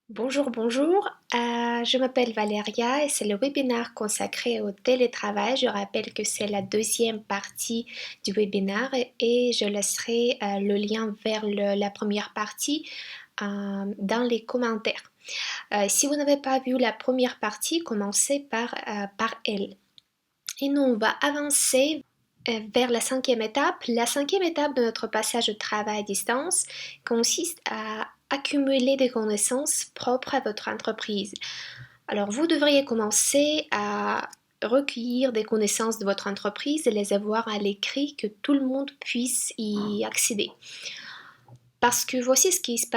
Bonjour, bonjour. Je m'appelle Valéria et c'est le webinaire consacré au télétravail. Je rappelle que c'est la deuxième partie du webinaire et je laisserai le lien vers la première partie dans les commentaires. Si vous n'avez pas vu la première partie, commencez par elle. Et nous, on va avancer vers la cinquième étape. La cinquième étape de notre passage au travail à distance consiste à accumuler des connaissances propres à votre entreprise. Alors, vous devriez commencer à recueillir des connaissances de votre entreprise et les avoir à l'écrit, que tout le monde puisse y accéder. Parce que voici ce qui se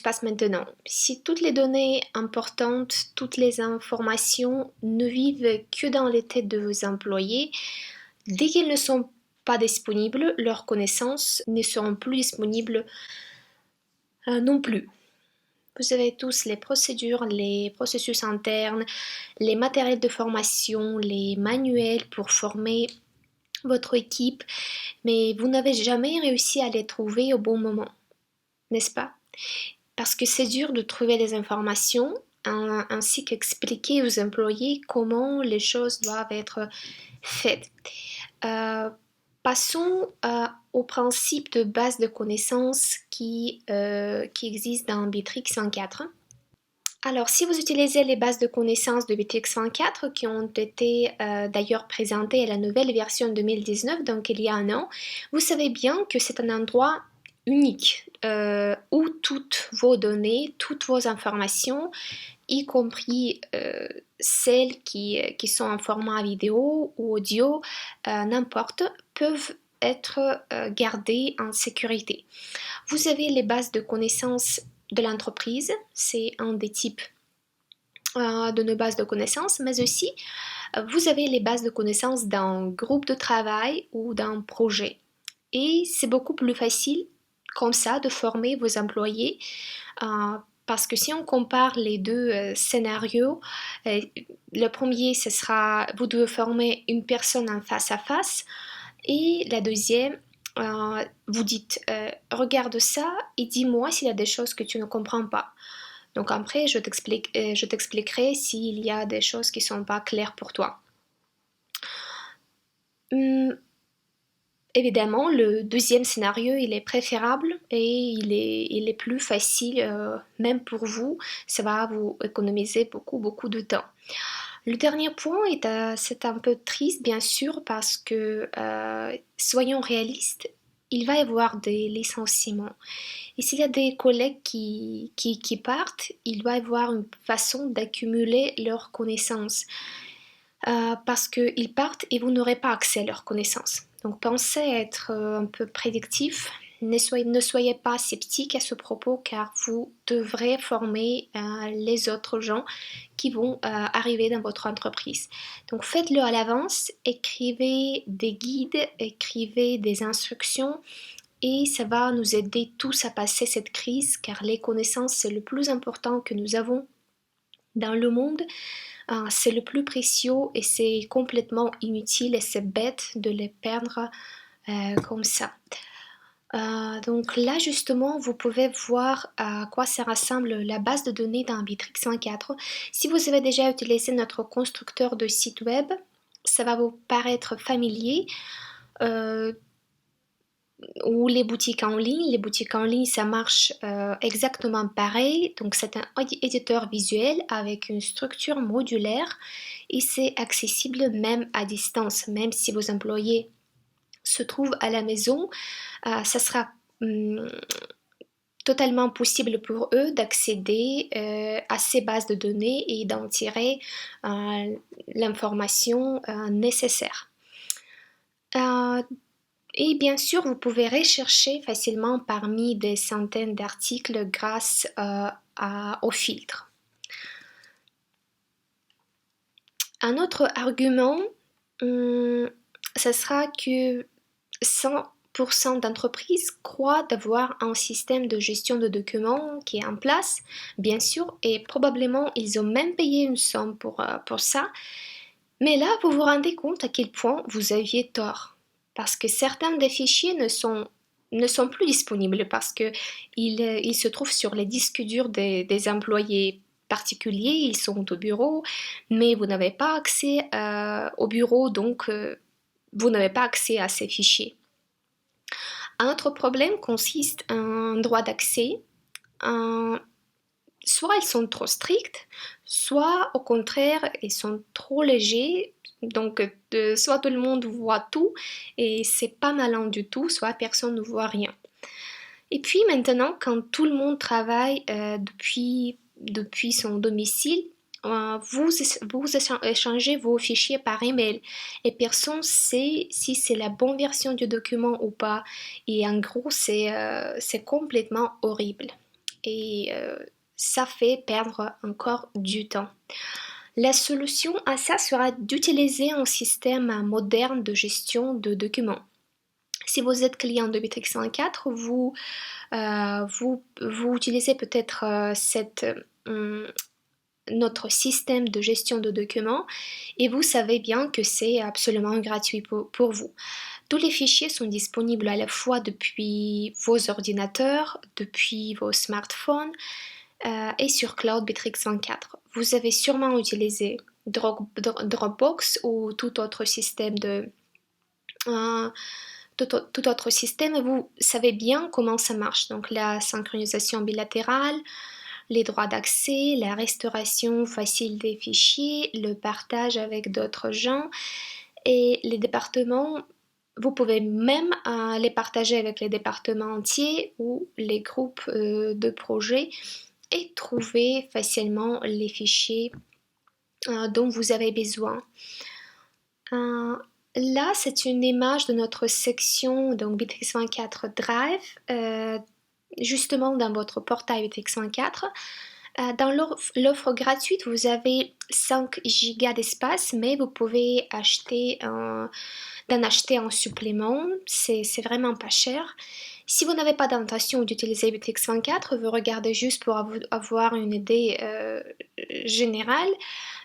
passe maintenant. Si toutes les données importantes, toutes les informations ne vivent que dans les têtes de vos employés, dès qu'ils ne sont pas disponibles, leurs connaissances ne seront plus disponibles non plus. Vous avez tous les procédures, les processus internes, les matériels de formation, les manuels pour former votre équipe, mais vous n'avez jamais réussi à les trouver au bon moment, n'est-ce pas? Parce que c'est dur de trouver les informations ainsi qu'expliquer aux employés comment les choses doivent être faites. Euh, Passons au principe de base de connaissances qui existe dans Bitrix 24. Alors, si vous utilisez les bases de connaissances de Bitrix 24 qui ont été d'ailleurs présentées à la nouvelle version 2019, donc il y a un an, vous savez bien que c'est un endroit unique où toutes vos données, toutes vos informations, y compris celles qui sont en format vidéo ou audio, n'importe, peuvent être gardées en sécurité. Vous avez les bases de connaissances de l'entreprise, c'est un des types de nos bases de connaissances, mais aussi vous avez les bases de connaissances d'un groupe de travail ou d'un projet. Et c'est beaucoup plus facile comme ça de former vos employés parce que si on compare les deux scénarios, le premier, ce sera vous devez former une personne en face à face et la deuxième, vous dites regarde ça et dis-moi s'il y a des choses que tu ne comprends pas. Donc après, je t'expliquerai s'il y a des choses qui ne sont pas claires pour toi. Hum, Évidemment, le deuxième scénario, il est préférable et il est plus facile, même pour vous. Ça va vous économiser beaucoup de temps. Le dernier point c'est un peu triste, bien sûr, parce que, soyons réalistes, il va y avoir des licenciements. Et s'il y a des collègues qui partent, il doit y avoir une façon d'accumuler leurs connaissances. Parce qu'ils partent et vous n'aurez pas accès à leurs connaissances. Donc pensez à être un peu prédictif. Ne soyez pas sceptique à ce propos car vous devrez former les autres gens qui vont arriver dans votre entreprise. Donc faites-le à l'avance, écrivez des guides, écrivez des instructions et ça va nous aider tous à passer cette crise car les connaissances c'est le plus important que nous avons dans le monde. C'est le plus précieux et c'est complètement inutile et c'est bête de les perdre comme ça. Donc là justement vous pouvez voir à quoi ça ressemble la base de données d'un Bitrix 24. Si vous avez déjà utilisé notre constructeur de site web, ça va vous paraître familier. Euh, ou les boutiques en ligne. Les boutiques en ligne, ça marche exactement pareil. Donc c'est un éditeur visuel avec une structure modulaire et c'est accessible même à distance, même si vos employés se trouvent à la maison, ça sera totalement possible pour eux d'accéder à ces bases de données et d'en tirer l'information nécessaire. Et bien sûr, vous pouvez rechercher facilement parmi des centaines d'articles grâce au filtre. Un autre argument, ce sera que 100% d'entreprises croient d'avoir un système de gestion de documents qui est en place, bien sûr, et probablement ils ont même payé une somme pour ça. Mais là, vous vous rendez compte à quel point vous aviez tort. Parce que certains des fichiers ne sont ne sont plus disponibles parce que ils se trouvent sur les disques durs des employés particuliers, ils sont au bureau, mais vous n'avez pas accès au bureau, donc vous n'avez pas accès à ces fichiers. Un autre problème consiste en droit d'accès. Soit ils sont trop stricts, soit au contraire, ils sont trop légers. Donc, soit tout le monde voit tout et c'est pas malin du tout, soit personne ne voit rien. Et puis maintenant, quand tout le monde travaille depuis son domicile, vous échangez vos fichiers par email et personne ne sait si c'est la bonne version du document ou pas. Et en gros, c'est complètement horrible. Et ça fait perdre encore du temps. La solution à ça sera d'utiliser un système moderne de gestion de documents. Si vous êtes client de Bittrex 24, vous utilisez peut-être notre système de gestion de documents et vous savez bien que c'est absolument gratuit pour vous. Tous les fichiers sont disponibles à la fois depuis vos ordinateurs, depuis vos smartphones et sur Cloud Bittrex 24. Vous avez sûrement utilisé Dropbox ou tout autre système tout autre système, vous savez bien comment ça marche. Donc la synchronisation bilatérale, les droits d'accès, la restauration facile des fichiers, le partage avec d'autres gens et les départements. Vous pouvez même les partager avec les départements entiers ou les groupes de projets et trouver facilement les fichiers dont vous avez besoin. Là, c'est une image de notre section, donc Bittrex 24 Drive, justement dans votre portail Bittrex 24. Dans l'offre gratuite, vous avez 5 Go d'espace, mais vous pouvez d'en acheter en supplément. C'est vraiment pas cher. Si vous n'avez pas d'intention d'utiliser Bittrex 24, vous regardez juste pour avoir une idée générale.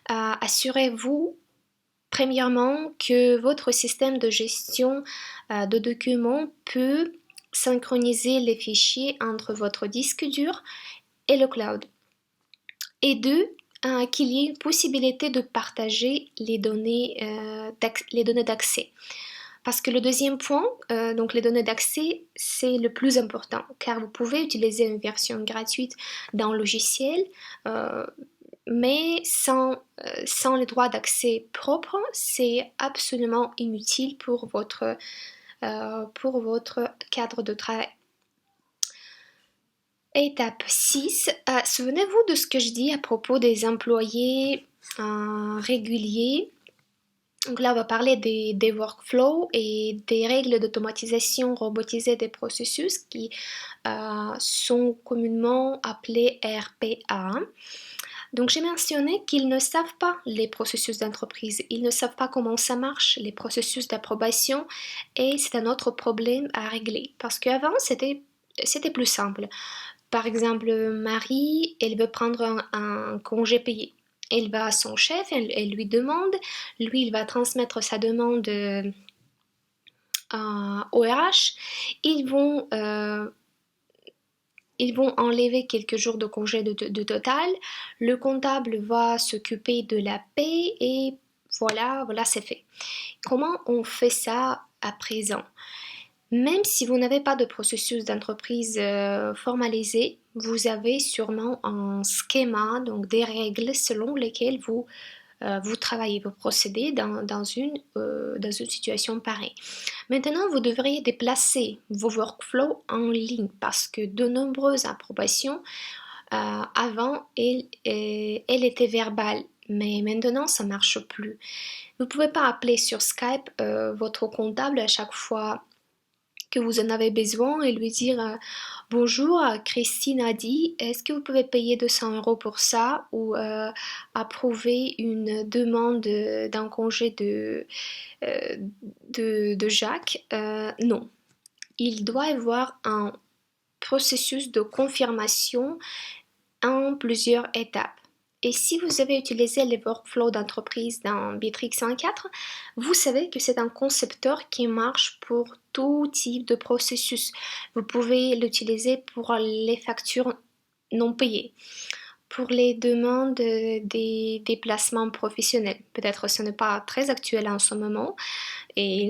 Assurez-vous premièrement que votre système de gestion de documents peut synchroniser les fichiers entre votre disque dur et le cloud. Et deux, qu'il y ait une possibilité de partager les données d'accès. Parce que le deuxième point, donc les données d'accès, c'est le plus important, car vous pouvez utiliser une version gratuite d'un logiciel, mais sans les droits d'accès propres, c'est absolument inutile pour votre cadre de travail. Étape 6. Souvenez-vous de ce que je dis à propos des employés réguliers. Donc là, on va parler des workflows et des règles d'automatisation robotisée des processus qui sont communément appelés RPA. Donc j'ai mentionné qu'ils ne savent pas les processus d'entreprise, ils ne savent pas comment ça marche, les processus d'approbation, et c'est un autre problème à régler. Parce qu'avant, c'était plus simple. Par exemple, Marie, elle veut prendre un congé payé. Elle va à son chef, elle lui demande, lui il va transmettre sa demande au RH. Ils vont enlever quelques jours de congé de total. Le comptable va s'occuper de la paie et voilà, c'est fait. Comment on fait ça à présent? Même si vous n'avez pas de processus d'entreprise formalisé, vous avez sûrement un schéma, donc des règles selon lesquelles vous travaillez, vous procédez dans une situation pareille. Maintenant, vous devriez déplacer vos workflows en ligne parce que de nombreuses approbations, avant, elles étaient verbales, mais maintenant, ça ne marche plus. Vous ne pouvez pas appeler sur Skype votre comptable à chaque fois que vous en avez besoin et lui dire bonjour, Christine a dit, est-ce que vous pouvez payer 200 € pour ça ou approuver une demande d'un congé de Jacques? Non. Il doit y avoir un processus de confirmation en plusieurs étapes. Et si vous avez utilisé les workflows d'entreprise dans Bitrix 24, vous savez que c'est un concepteur qui marche pour tout type de processus. Vous pouvez l'utiliser pour les factures non payées, pour les demandes des déplacements professionnels. Peut-être ce n'est pas très actuel en ce moment et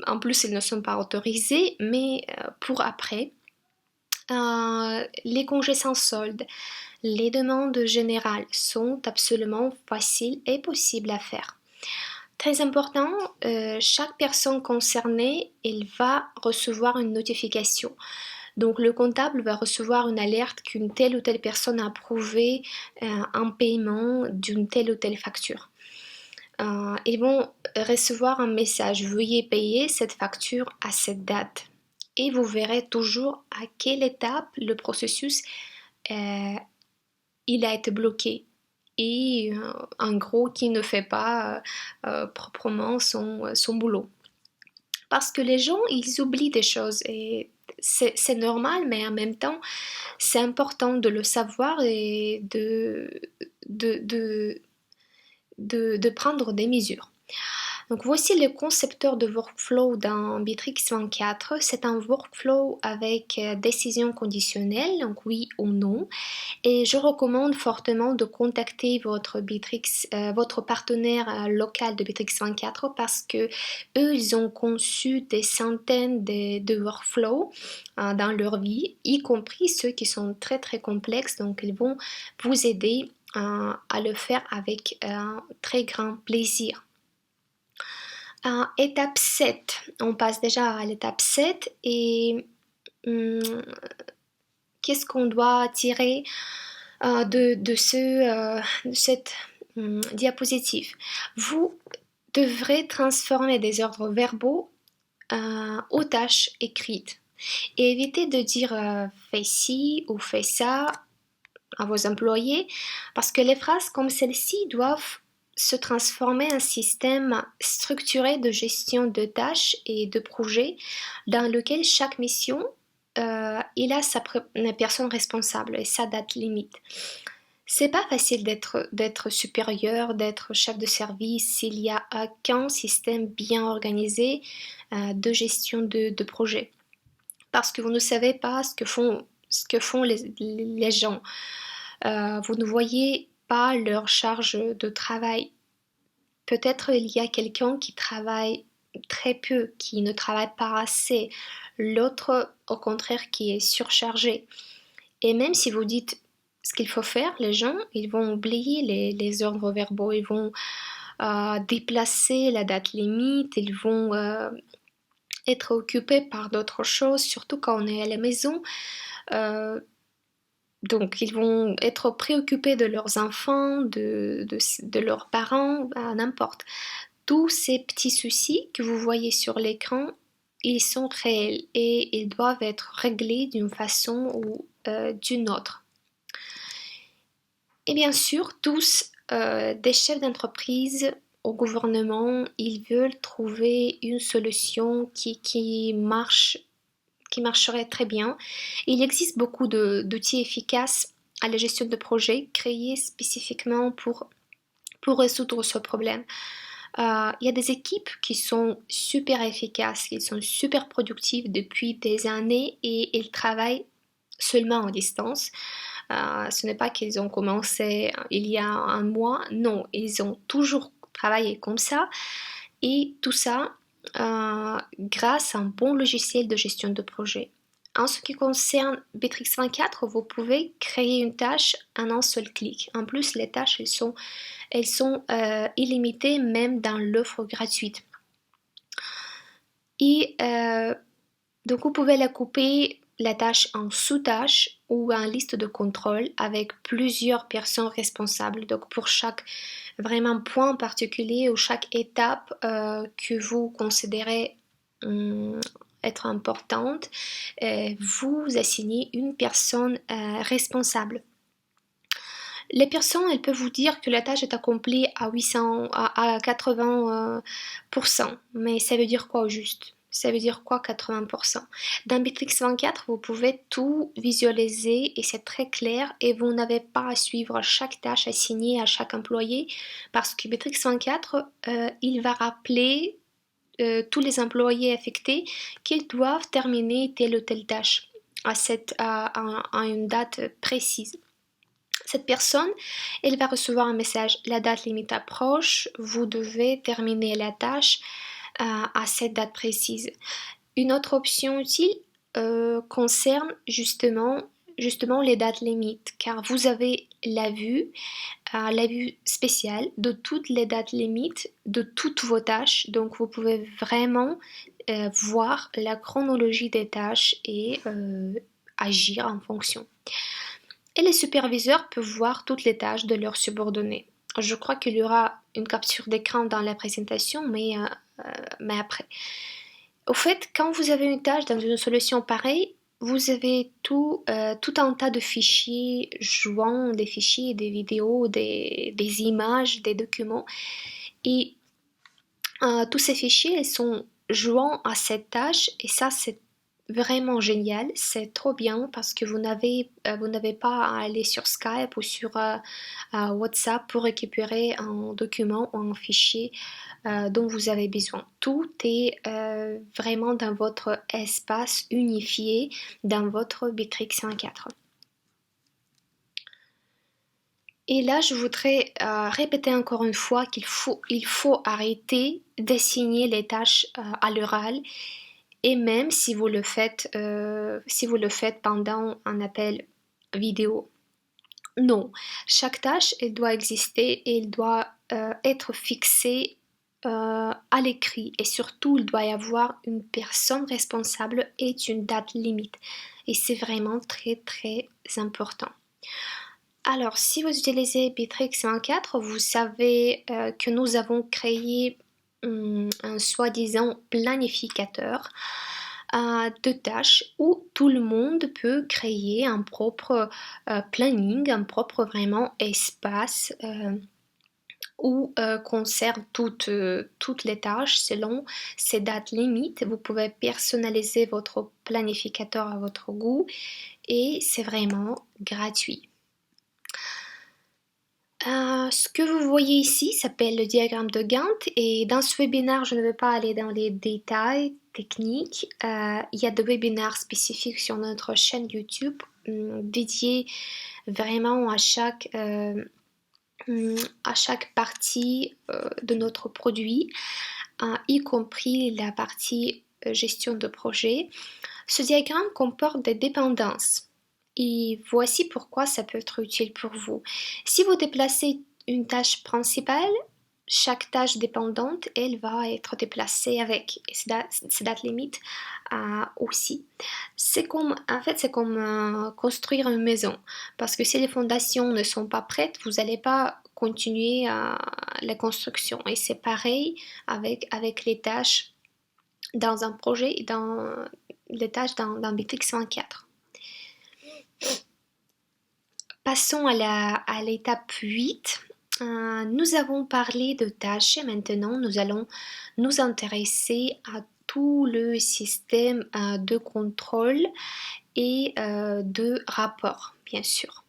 en plus ils ne sont pas autorisés, mais pour après, les congés sans solde, les demandes générales sont absolument faciles et possibles à faire. Très important, chaque personne concernée, elle va recevoir une notification. Donc le comptable va recevoir une alerte qu'une telle ou telle personne a approuvé un paiement d'une telle ou telle facture. Ils vont recevoir un message, veuillez payer cette facture à cette date. Et vous verrez toujours à quelle étape le processus il a été bloqué et en gros qui ne fait pas proprement son boulot. Parce que les gens, ils oublient des choses et c'est normal, mais en même temps, c'est important de le savoir et de, de, de prendre des mesures. Donc voici le concepteur de workflow dans Bitrix 24. C'est un workflow avec décision conditionnelle, donc oui ou non. Et je recommande fortement de contacter votre partenaire local de Bitrix 24 parce que eux, ils ont conçu des centaines de workflows dans leur vie, y compris ceux qui sont très très complexes. Donc ils vont vous aider à le faire avec un très grand plaisir. Étape 7, on passe déjà à l'étape 7 et qu'est-ce qu'on doit tirer de cette diapositive? Vous devrez transformer des ordres verbaux aux tâches écrites et éviter de dire fais ci ou fais ça à vos employés parce que les phrases comme celle-ci doivent se transformer en système structuré de gestion de tâches et de projets dans lequel chaque mission il a sa personne responsable et sa date limite. C'est pas facile d'être supérieur, d'être chef de service s'il y a aucun système bien organisé de gestion de projet. Parce que vous ne savez pas ce que font les gens. Vous ne voyez pas leur charge de travail. Peut-être il y a quelqu'un qui travaille très peu, qui ne travaille pas assez, l'autre au contraire qui est surchargé. Et même si vous dites ce qu'il faut faire, les gens, ils vont oublier les ordres verbaux, ils vont déplacer la date limite, ils vont être occupés par d'autres choses, surtout quand on est à la maison. Donc, ils vont être préoccupés de leurs enfants, de leurs parents, n'importe. Tous ces petits soucis que vous voyez sur l'écran, ils sont réels et ils doivent être réglés d'une façon ou d'une autre. Et bien sûr, tous des chefs d'entreprise au gouvernement, ils veulent trouver une solution qui marcherait très bien. Il existe beaucoup d'outils efficaces à la gestion de projets créés spécifiquement pour résoudre ce problème. Il y a des équipes qui sont super efficaces, qui sont super productives depuis des années et ils travaillent seulement en distance. Ce n'est pas qu'ils ont commencé il y a un mois, non, ils ont toujours travaillé comme ça et tout ça grâce à un bon logiciel de gestion de projet. En ce qui concerne Bitrix 24, vous pouvez créer une tâche en un seul clic. En plus, les tâches, elles sont illimitées même dans l'offre gratuite. Et donc, vous pouvez la couper la tâche en sous-tâches ou en liste de contrôle avec plusieurs personnes responsables. Donc, pour chaque vraiment point particulier ou chaque étape que vous considérez être importante, vous assignez une personne responsable. Les personnes, elles peuvent vous dire que la tâche est accomplie à 80%, mais ça veut dire quoi au juste? Ça veut dire quoi 80%? Dans Bitrix 24, vous pouvez tout visualiser et c'est très clair et vous n'avez pas à suivre chaque tâche assignée à chaque employé parce que Bitrix 24, il va rappeler tous les employés affectés qu'ils doivent terminer telle ou telle tâche à une date précise. Cette personne, elle va recevoir un message. La date limite approche, vous devez terminer la tâche à cette date précise. Une autre option utile concerne justement les dates limites, car vous avez la vue spéciale de toutes les dates limites de toutes vos tâches. Donc vous pouvez vraiment voir la chronologie des tâches et agir en fonction. Et les superviseurs peuvent voir toutes les tâches de leurs subordonnés. Je crois qu'il y aura une capture d'écran dans la présentation, mais après. Au fait, quand vous avez une tâche dans une solution pareille, vous avez tout un tas de fichiers jouant, des fichiers, des vidéos, des images, des documents. Et tous ces fichiers, ils sont jouant à cette tâche et ça, c'est vraiment génial. C'est trop bien parce que vous n'avez pas à aller sur Skype ou sur WhatsApp pour récupérer un document ou un fichier dont vous avez besoin. Tout est vraiment dans votre espace unifié, dans votre Bitrix 1.4. Et là, je voudrais répéter encore une fois il faut arrêter d'assigner les tâches à l'oral et même si vous le faites pendant un appel vidéo. Non, chaque tâche, elle doit exister et elle doit être fixée à l'écrit et surtout il doit y avoir une personne responsable et une date limite. Et c'est vraiment très très important. Alors, si vous utilisez Bitrix 24, vous savez que nous avons créé un soi-disant planificateur de tâches où tout le monde peut créer un propre planning, un propre vraiment espace où conserve toutes les tâches selon ces dates limites. Vous pouvez personnaliser votre planificateur à votre goût et c'est vraiment gratuit. Ce que vous voyez ici s'appelle le diagramme de Gantt et dans ce webinaire, je ne vais pas aller dans les détails techniques. Il y a des webinaires spécifiques sur notre chaîne YouTube dédiés vraiment à chaque partie de notre produit, y compris la partie gestion de projet. Ce diagramme comporte des dépendances. Et voici pourquoi ça peut être utile pour vous. Si vous déplacez une tâche principale, chaque tâche dépendante, elle va être déplacée avec ces dates limites aussi. C'est comme construire une maison. Parce que si les fondations ne sont pas prêtes, vous n'allez pas continuer la construction. Et c'est pareil avec les tâches dans un projet et dans les tâches dans Bitrix 1.4. Passons à l'étape 8. Nous avons parlé de tâches et maintenant nous allons nous intéresser à tout le système de contrôle et de rapport, bien sûr.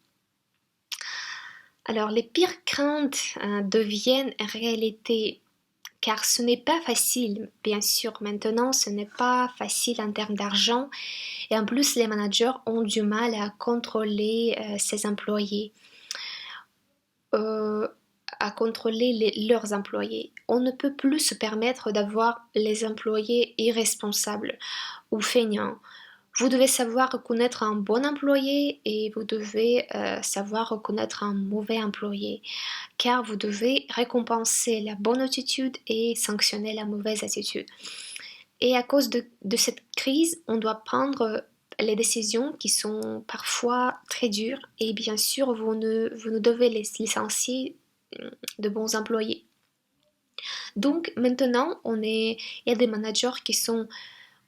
Alors, les pires craintes deviennent réalité car ce n'est pas facile, bien sûr, maintenant ce n'est pas facile en termes d'argent et en plus les managers ont du mal à contrôler ses employés, à contrôler leurs employés. On ne peut plus se permettre d'avoir les employés irresponsables ou feignants. Vous devez savoir reconnaître un bon employé et vous devez savoir reconnaître un mauvais employé, car vous devez récompenser la bonne attitude et sanctionner la mauvaise attitude. Et à cause de cette crise, on doit prendre les décisions qui sont parfois très dures et bien sûr, vous ne devez licencier de bons employés. Donc maintenant, il y a des managers qui sont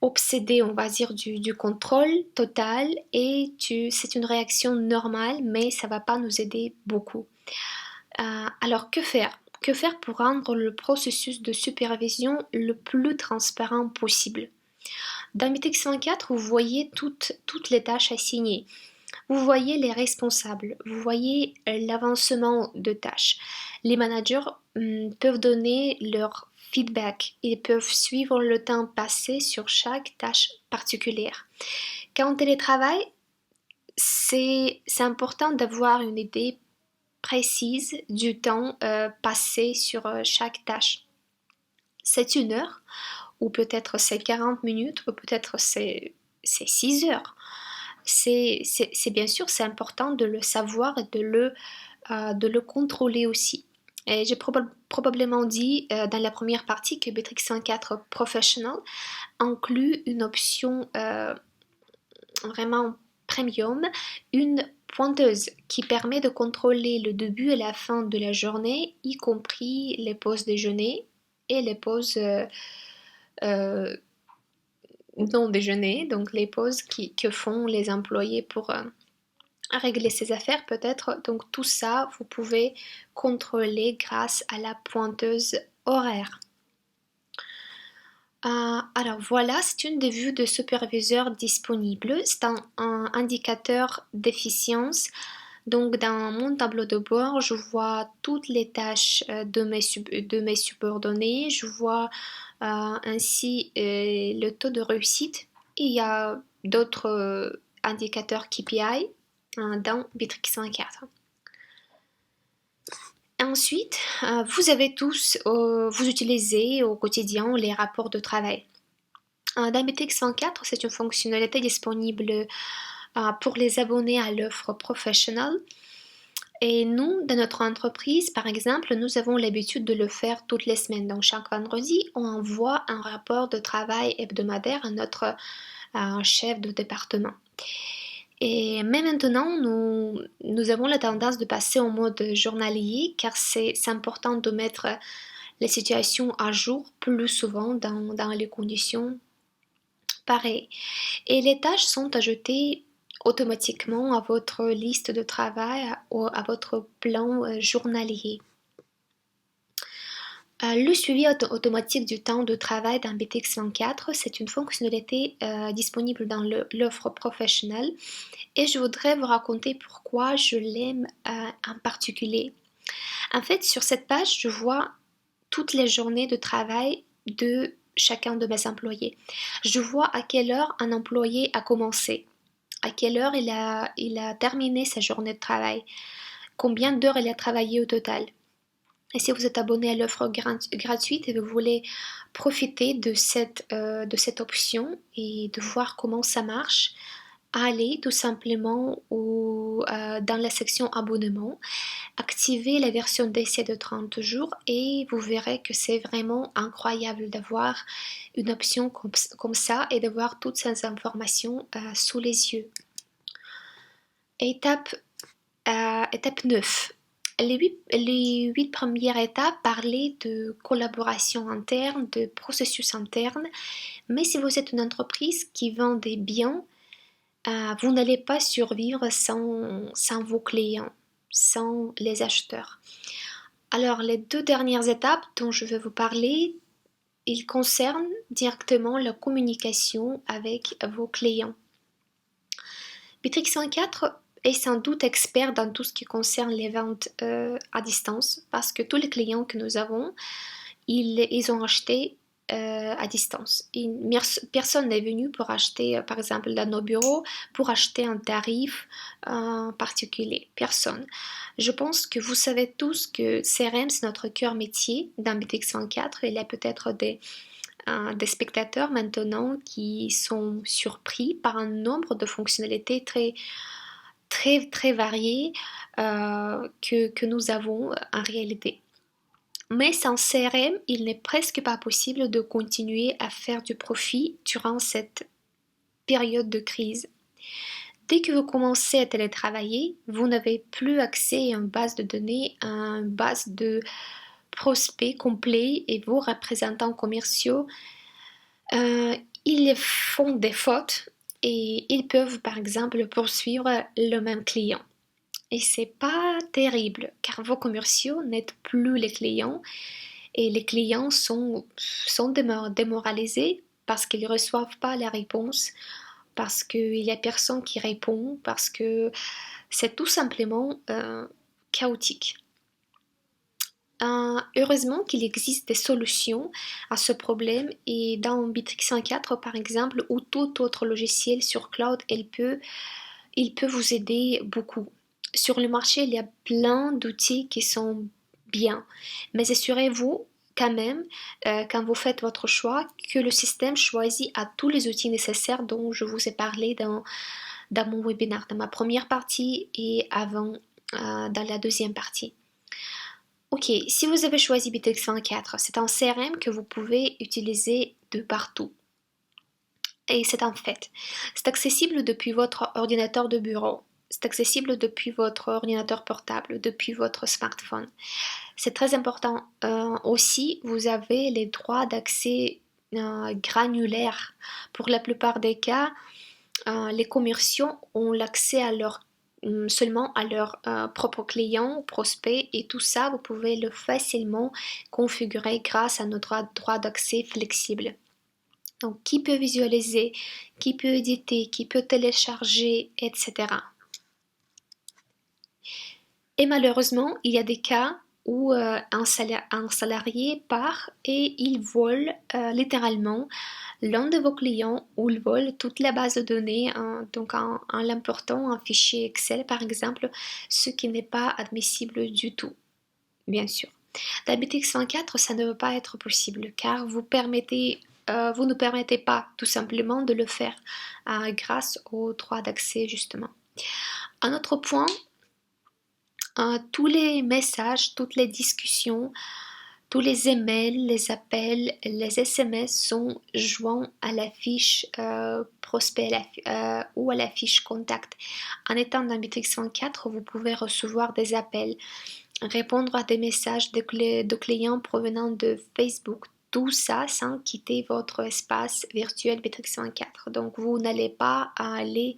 obsédé, on va dire, du contrôle total et c'est une réaction normale, mais ça va pas nous aider beaucoup. Alors, que faire? Que faire pour rendre le processus de supervision le plus transparent possible? Dans Matrix 24, vous voyez toutes les tâches assignées. Vous voyez les responsables, vous voyez l'avancement de tâches. Les managers peuvent donner leur feedback, ils peuvent suivre le temps passé sur chaque tâche particulière. Quand on télétravaille, c'est important d'avoir une idée précise du temps passé sur chaque tâche. C'est 1 heure, ou peut-être c'est 40 minutes, ou peut-être c'est 6 heures. C'est bien sûr, c'est important de le savoir et de le contrôler aussi. Et j'ai probablement dit dans la première partie que Matrix 24 Professional inclut une option vraiment premium, une pointeuse qui permet de contrôler le début et la fin de la journée, y compris les pauses déjeuner et les pauses euh, non déjeuner, donc les pauses que font les employés pour régler ses affaires peut-être. Donc tout ça, vous pouvez contrôler grâce à la pointeuse horaire. Alors voilà, c'est une des vues de superviseur disponible. C'est un indicateur d'efficience. Donc dans mon tableau de bord, je vois toutes les tâches de mes subordonnés. Je vois ainsi le taux de réussite. Il y a d'autres indicateurs KPI dans Bitrix 24. Ensuite, vous avez tous, vous utilisez au quotidien les rapports de travail. Dans Bitrix 24, c'est une fonctionnalité disponible pour les abonnés à l'offre professionnelle. Et nous, dans notre entreprise, par exemple, nous avons l'habitude de le faire toutes les semaines. Donc, chaque vendredi, on envoie un rapport de travail hebdomadaire à notre chef de département. Mais maintenant, nous avons la tendance de passer en mode journalier car c'est important de mettre les situations à jour plus souvent dans les conditions pareilles. Et les tâches sont ajoutées automatiquement à votre liste de travail ou à votre plan journalier. Le suivi automatique du temps de travail dans BTX 24, c'est une fonctionnalité disponible dans l'offre professionnelle et je voudrais vous raconter pourquoi je l'aime en particulier. En fait, sur cette page, je vois toutes les journées de travail de chacun de mes employés. Je vois à quelle heure un employé a commencé, à quelle heure il a terminé sa journée de travail, combien d'heures il a travaillé au total. Et si vous êtes abonné à l'offre gratuite et vous voulez profiter de cette option et de voir comment ça marche, allez tout simplement dans la section abonnement, activez la version d'essai de 30 jours et vous verrez que c'est vraiment incroyable d'avoir une option comme ça et d'avoir toutes ces informations sous les yeux. Étape 9. Les 8 premières étapes parlaient de collaboration interne, de processus interne, mais si vous êtes une entreprise qui vend des biens, vous n'allez pas survivre sans vos clients, sans les acheteurs. Alors les 2 dernières étapes dont je vais vous parler, ils concernent directement la communication avec vos clients. Bitrix 24 est sans doute expert dans tout ce qui concerne les ventes à distance parce que tous les clients que nous avons, ils ont acheté à distance. Personne n'est venu pour acheter, par exemple, dans nos bureaux, pour acheter un tarif particulier. Personne. Je pense que vous savez tous que CRM, c'est notre cœur métier dans Bitrix 24. Il y a peut-être des spectateurs maintenant qui sont surpris par un nombre de fonctionnalités très variées que nous avons en réalité. Mais sans CRM, il n'est presque pas possible de continuer à faire du profit durant cette période de crise. Dès que vous commencez à télétravailler, vous n'avez plus accès à une base de données, à une base de prospects complets et vos représentants commerciaux, ils font des fautes et ils peuvent par exemple poursuivre le même client. Et c'est pas terrible car vos commerciaux n'aident plus les clients et les clients sont démoralisés parce qu'ils ne reçoivent pas la réponse, parce qu'il n'y a personne qui répond, parce que c'est tout simplement chaotique. Heureusement qu'il existe des solutions à ce problème et dans Bitrix 24 par exemple ou tout autre logiciel sur cloud, il peut vous aider beaucoup. Sur le marché, il y a plein d'outils qui sont bien, mais assurez-vous quand même, quand vous faites votre choix, que le système choisit à tous les outils nécessaires dont je vous ai parlé dans mon webinaire, dans ma première partie et avant, dans la deuxième partie. Ok, si vous avez choisi Bitrix 24, c'est un CRM que vous pouvez utiliser de partout. Et c'est un fait. C'est accessible depuis votre ordinateur de bureau. C'est accessible depuis votre ordinateur portable, depuis votre smartphone. C'est très important. Aussi, vous avez les droits d'accès granulaires. Pour la plupart des cas, les commerciaux ont l'accès à seulement à leurs propres clients, prospects et tout ça, vous pouvez le facilement configurer grâce à notre droit d'accès flexible. Donc, qui peut visualiser, qui peut éditer, qui peut télécharger, etc. Et malheureusement, il y a des cas où un salarié part et il vole littéralement l'un de vos clients ou il vole toute la base de données, donc en l'important un fichier Excel par exemple, ce qui n'est pas admissible du tout, bien sûr. Dans BTX 24, ça ne va pas être possible car vous ne permettez pas tout simplement de le faire grâce au droit d'accès justement. Un autre point, tous les messages, toutes les discussions, tous les emails, les appels, les SMS sont joints à la fiche prospect ou à la fiche contact. En étant dans Bitrix 24, vous pouvez recevoir des appels, répondre à des messages de clients provenant de Facebook, tout ça sans quitter votre espace virtuel Bitrix 24. Donc vous n'allez pas aller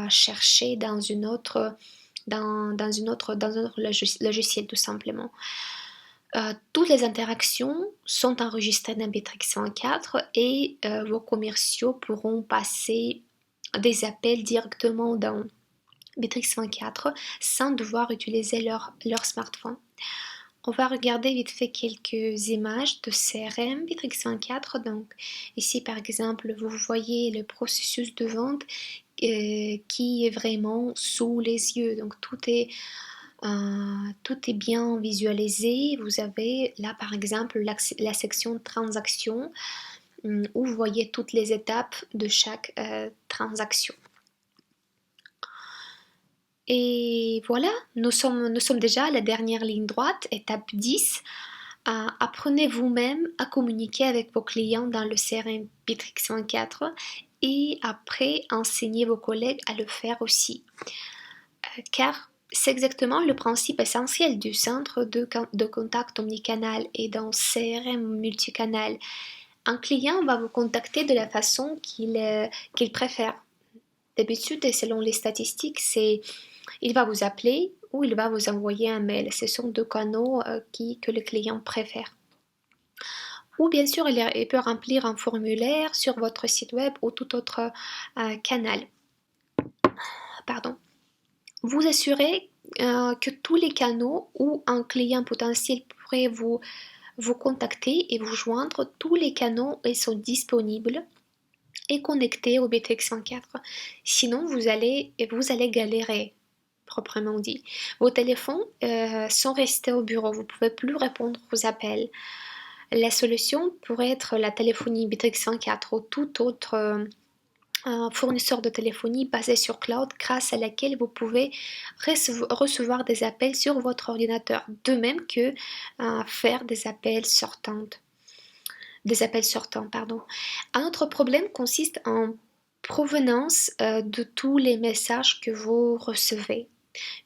chercher dans un autre logiciel tout simplement. Toutes les interactions sont enregistrées dans Bitrix 24 et vos commerciaux pourront passer des appels directement dans Bitrix 24 sans devoir utiliser leur smartphone. On va regarder vite fait quelques images de CRM Bitrix 24. Donc ici par exemple vous voyez le processus de vente qui est vraiment sous les yeux. Donc tout est bien visualisé. Vous avez là par exemple la section transactions où vous voyez toutes les étapes de chaque transaction. Et voilà, nous sommes déjà à la dernière ligne droite, étape 10. Apprenez vous-même à communiquer avec vos clients dans le CRM Bitrix 24 et après enseignez vos collègues à le faire aussi. Car c'est exactement le principe essentiel du centre de contact omnicanal et dans CRM multicanal. Un client va vous contacter de la façon qu'il préfère. D'habitude, et selon les statistiques, il va vous appeler ou il va vous envoyer un mail. Ce sont deux canaux que le client préfère. Ou bien sûr, il peut remplir un formulaire sur votre site web ou tout autre canal. Pardon. Vous assurez que tous les canaux où un client potentiel pourrait vous contacter et vous joindre, tous les canaux sont disponibles et connectés au Bitrix 24. Sinon, vous allez galérer, proprement dit. Vos téléphones sont restés au bureau, vous ne pouvez plus répondre aux appels. La solution pourrait être la téléphonie Bitrix 24 ou tout autre fournisseur de téléphonie basé sur cloud grâce à laquelle vous pouvez recevoir des appels sur votre ordinateur, de même que faire des appels sortants. Un autre problème consiste en provenance de tous les messages que vous recevez.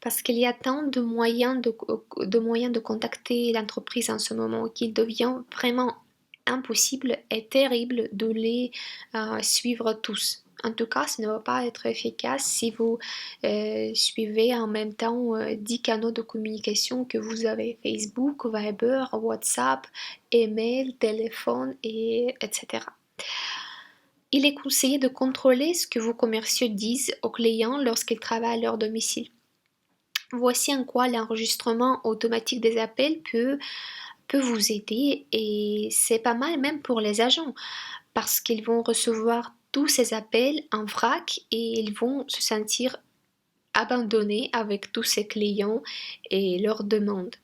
Parce qu'il y a tant de moyens de contacter l'entreprise en ce moment qu'il devient vraiment impossible et terrible de les suivre tous. En tout cas, ça ne va pas être efficace si vous suivez en même temps 10 canaux de communication que vous avez: Facebook, Viber, WhatsApp, email, téléphone, etc. Il est conseillé de contrôler ce que vos commerciaux disent aux clients lorsqu'ils travaillent à leur domicile. Voici en quoi l'enregistrement automatique des appels peut vous aider et c'est pas mal même pour les agents parce qu'ils vont recevoir tous ces appels en vrac et ils vont se sentir abandonnés avec tous ces clients et leurs demandes.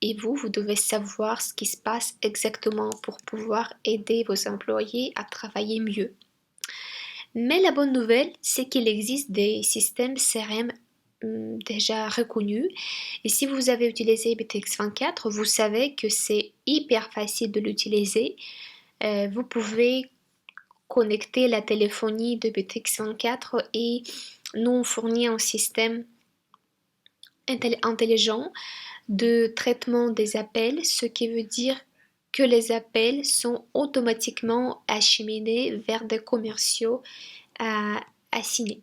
Et vous devez savoir ce qui se passe exactement pour pouvoir aider vos employés à travailler mieux. Mais la bonne nouvelle, c'est qu'il existe des systèmes CRM déjà reconnus. Et si vous avez utilisé BTX24, vous savez que c'est hyper facile de l'utiliser. Vous pouvez connecter la téléphonie de BTX24 et nous fournir un système intelligent de traitement des appels, ce qui veut dire que les appels sont automatiquement acheminés vers des commerciaux assignés.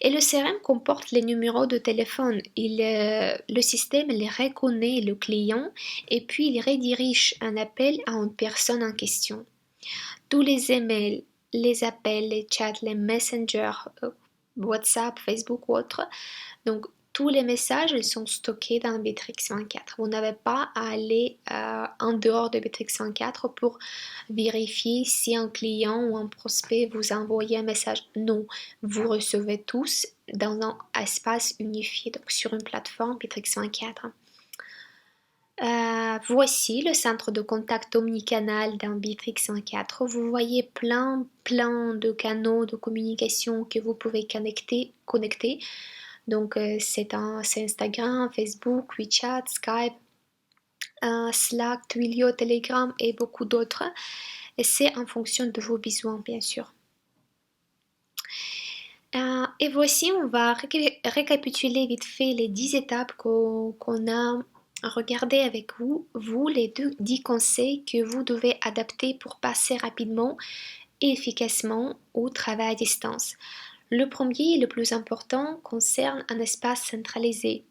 Et le CRM comporte les numéros de téléphone. Le système les reconnaît le client et puis il redirige un appel à une personne en question. Tous les emails, les appels, les chats, les messengers, WhatsApp, Facebook ou autres, donc tous les messages ils sont stockés dans Bittrex24. Vous n'avez pas à aller en dehors de Bittrex24 pour vérifier si un client ou un prospect vous a envoyé un message. Non, vous recevez tous dans un espace unifié, donc sur une plateforme Bittrex24. Voici le centre de contact omnicanal dans Bittrex24. Vous voyez plein de canaux de communication que vous pouvez connecter. Donc c'est Instagram, Facebook, WeChat, Skype, Slack, Twilio, Telegram et beaucoup d'autres. Et c'est en fonction de vos besoins, bien sûr. Et voici, on va récapituler vite fait les 10 étapes qu'on a regardées avec vous les 10 conseils que vous devez adapter pour passer rapidement et efficacement au travail à distance. Le premier et le plus important concerne un espace centralisé.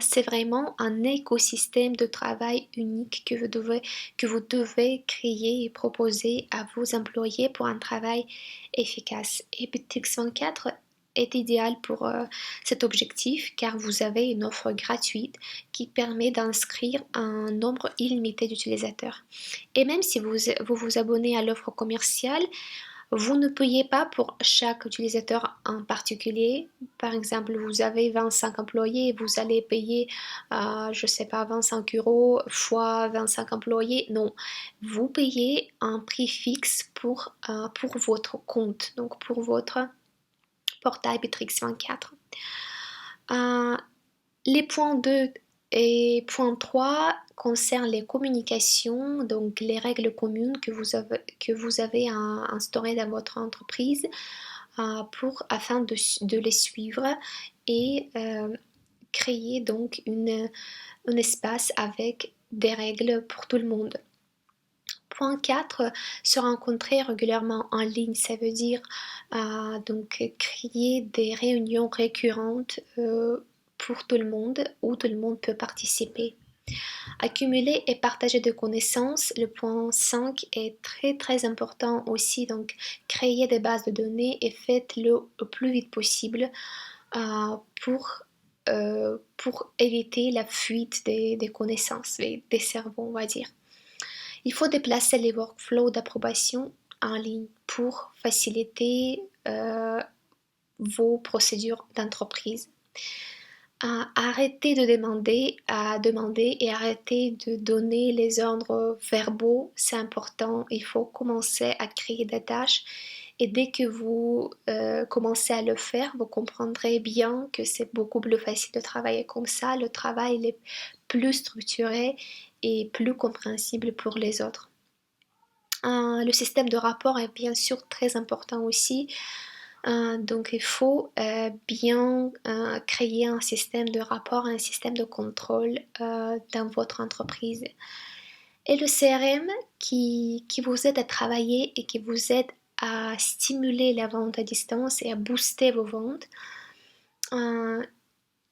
C'est vraiment un écosystème de travail unique que vous devez créer et proposer à vos employés pour un travail efficace. Et Bittrex24 est idéal pour cet objectif car vous avez une offre gratuite qui permet d'inscrire un nombre illimité d'utilisateurs. Et même si vous vous abonnez à l'offre commerciale, vous ne payez pas pour chaque utilisateur en particulier. Par exemple, vous avez 25 employés, vous allez payer, je ne sais pas, 25 euros fois 25 employés. Non, vous payez un prix fixe pour votre compte, donc pour votre portail Bittrex24. Les points 2 et point 3 concernent les communications, donc les règles communes que vous avez instaurées dans votre entreprise afin de les suivre et créer donc un espace avec des règles pour tout le monde. Point 4, se rencontrer régulièrement en ligne, ça veut dire donc créer des réunions récurrentes pour tout le monde où tout le monde peut participer. Accumuler et partager des connaissances, le point 5 est très important aussi, donc créer des bases de données et faites-le au plus vite possible pour éviter la fuite des connaissances, des cerveaux on va dire. Il faut déplacer les workflows d'approbation en ligne pour faciliter vos procédures d'entreprise. Arrêtez de demander et arrêtez de donner les ordres verbaux, c'est important. Il faut commencer à créer des tâches et dès que vous commencez à le faire, vous comprendrez bien que c'est beaucoup plus facile de travailler comme ça. Le travail est plus structuré et plus compréhensible pour les autres. Le système de rapport est bien sûr très important aussi. Donc il faut bien créer un système de rapport, un système de contrôle dans votre entreprise. Et le CRM qui vous aide à travailler et qui vous aide à stimuler la vente à distance et à booster vos ventes.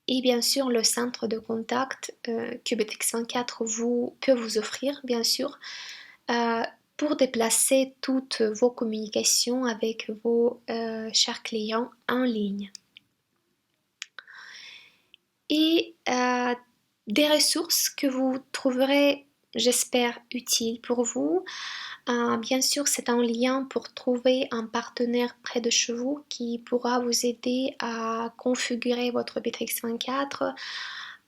Et bien sûr le centre de contact que BTX24 peut vous offrir bien sûr. pour déplacer toutes vos communications avec vos chers clients en ligne. Et des ressources que vous trouverez, j'espère, utiles pour vous. Bien sûr, c'est un lien pour trouver un partenaire près de chez vous qui pourra vous aider à configurer votre Bittrex 24,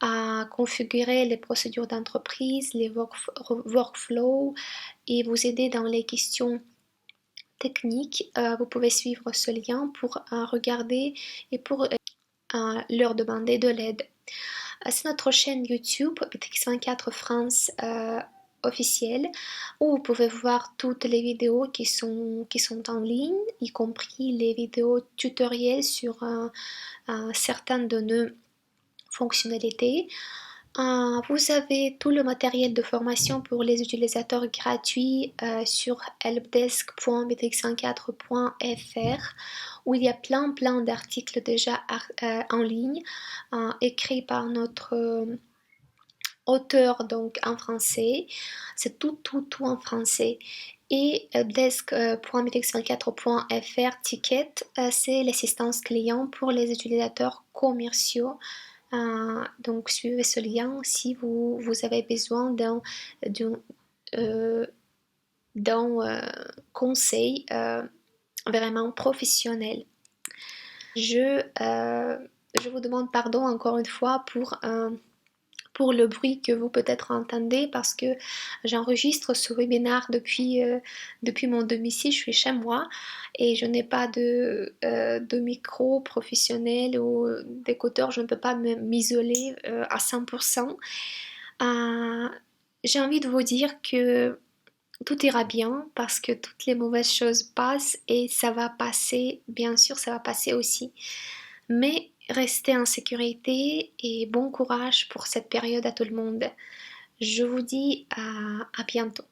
à configurer les procédures d'entreprise, les workflows et vous aider dans les questions techniques. Vous pouvez suivre ce lien pour regarder et pour leur demander de l'aide. C'est notre chaîne YouTube Bittrex 24 France officielle où vous pouvez voir toutes les vidéos qui sont en ligne, y compris les vidéos tutoriels sur certaines de nos fonctionnalités. Vous avez tout le matériel de formation pour les utilisateurs gratuits sur helpdesk.bittrex24.fr où il y a plein d'articles déjà en ligne écrits par notre auteur donc en français. C'est tout en français. Et helpdesk.bittrex24.fr Ticket, c'est l'assistance client pour les utilisateurs commerciaux. Donc suivez ce lien si vous avez besoin d'un conseil vraiment professionnel. Je vous demande pardon encore une fois pour le bruit que vous peut-être entendez parce que j'enregistre ce webinaire depuis mon domicile, je suis chez moi et je n'ai pas de micro professionnel ou d'écouteurs, je ne peux pas m'isoler à 100%. J'ai envie de vous dire que tout ira bien parce que toutes les mauvaises choses passent et ça va passer, bien sûr ça va passer aussi. Mais restez en sécurité et bon courage pour cette période à tout le monde. Je vous dis à bientôt.